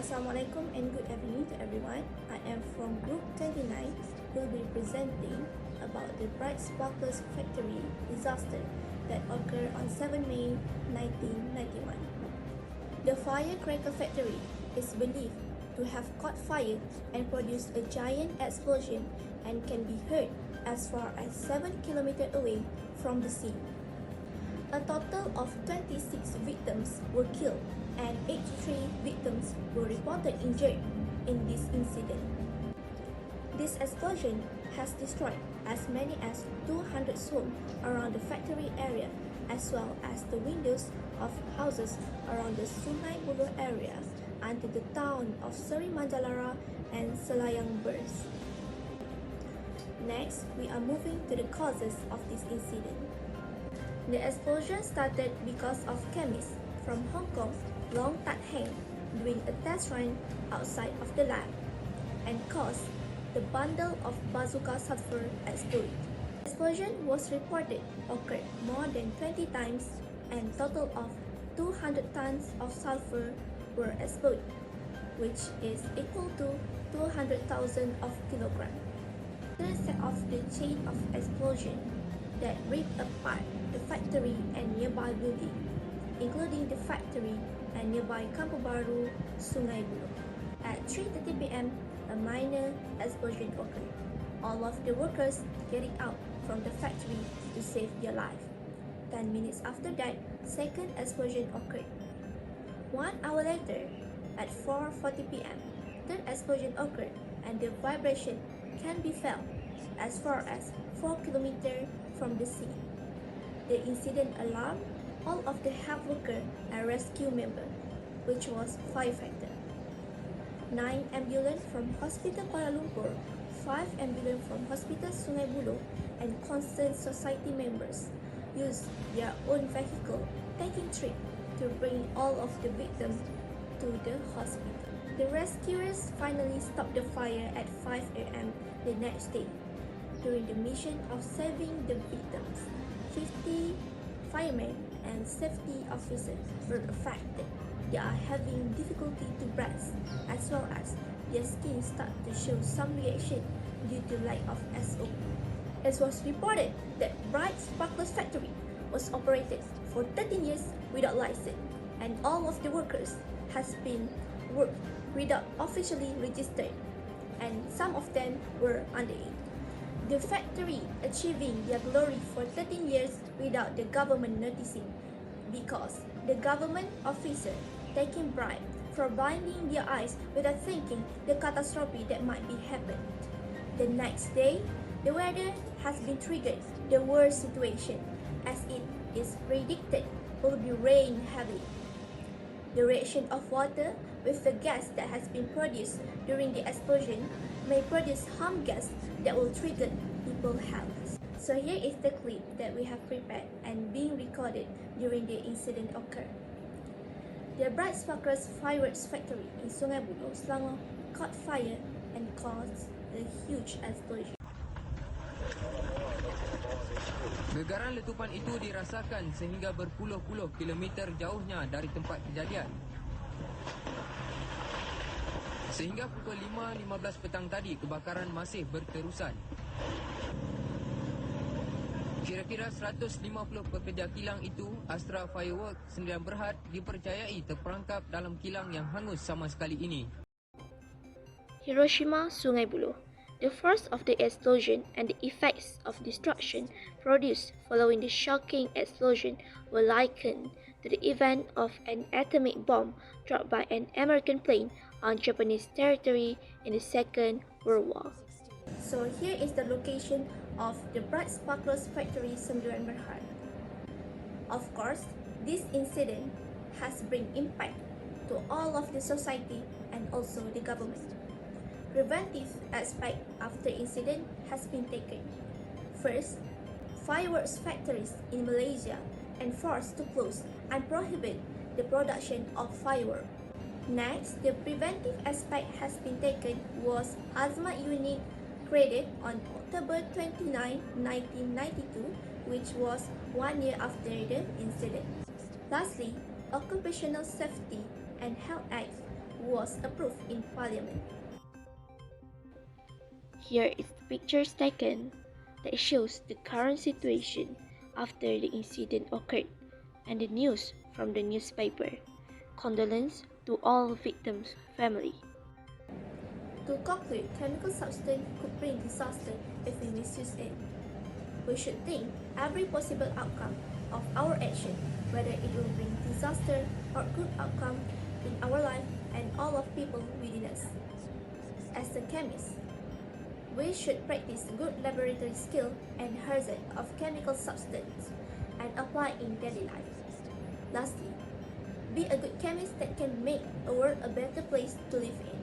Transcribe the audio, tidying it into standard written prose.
Assalamualaikum and good evening to everyone. I am from Group 29 who will be presenting about the Bright Sparklers factory disaster that occurred on 7 May 1991. The firecracker factory is believed to have caught fire and produced a giant explosion and can be heard as far as 7 kilometers away from the scene. A total of 26 victims were killed and 83 victims were reported injured in this incident. This explosion has destroyed as many as 200 homes around the factory area, as well as the windows of houses around the Sungai Buloh area until the town of Seri Manjalara and Selayang burst. Next, we are moving to the causes of this incident. The explosion started because of chemists from Hong Kong, Long Tat Heng, doing a test run outside of the lab and caused the bundle of bazooka sulfur explode. The explosion was reported occurred more than 20 times and total of 200 tons of sulfur were exploded, which is equal to 200,000 of kilograms. The set of the chain of explosion that ripped apart the factory and nearby building, including the factory and nearby Kampung Baru, Sungai Buloh. At 3:30 p.m., a minor explosion occurred. All of the workers getting out from the factory to save their life. 10 minutes after that, second explosion occurred. 1 hour later, at 4:40 p.m., third explosion occurred and the vibration can be felt as far as 4 kilometers from the scene. The incident alarmed all of the health worker and rescue member, which was firefighter. 9 ambulance from Hospital Kuala Lumpur, 5 ambulance from Hospital Sungai Buloh, and concerned society members used their own vehicle taking trip to bring all of the victims to the hospital. The rescuers finally stopped the fire at 5 a.m. the next day. During the mission of saving the victims, 50 firemen and safety officers were affected. They are having difficulty to breathe, as well as their skin start to show some reaction due to lack of SO. It was reported that Bright Sparklers factory was operated for 13 years without license, and all of the workers has been worked without officially registered, and some of them were underage. The factory achieving their glory for 13 years without the government noticing, because the government officer taking bribe for blinding their eyes without thinking the catastrophe that might be happened. The next day, the weather has been triggered the worst situation, as it is predicted will be rain heavily. The reaction of water with the gas that has been produced during the explosion may produce harm gas that will trigger people's health. So here is the clip that we have prepared and being recorded during the incident occurred. The Bright Sparklers fireworks factory in Sungai Buloh, Selangor caught fire and caused a huge explosion. Gegaran letupan itu dirasakan sehingga berpuluh-puluh kilometer jauhnya dari tempat kejadian. Sehingga pukul 5.15 petang tadi, kebakaran masih berterusan. Kira-kira 150 pekerja kilang itu, Astra Fireworks Sembilan Berhad, dipercayai terperangkap dalam kilang yang hangus sama sekali ini. Hiroshima, Sungai Buloh. The force of the explosion and the effects of destruction produced following the shocking explosion were likened to the event of an atomic bomb dropped by an American plane on Japanese territory in the Second World War. So here is the location of the Bright Sparklers factory Sembilan Berhad. Of course, this incident has bring impact to all of the society and also the government. Preventive aspect after incident has been taken. First, fireworks factories in Malaysia enforced to close and prohibit the production of fireworks. Next, the preventive aspect has been taken was Hazmat Unit created on October 29, 1992, which was 1 year after the incident. Lastly, Occupational Safety and Health Act was approved in Parliament. Here is the pictures taken that shows the current situation after the incident occurred and the news from the newspaper. Condolence to all victims' family. To conclude, chemical substance could bring disaster if we misuse it. We should think every possible outcome of our action, whether it will bring disaster or good outcome in our life and all of people within us. As a chemist, we should practice good laboratory skill and hazard of chemical substance and apply in daily life. Lastly, be a good chemist that can make a world a better place to live in.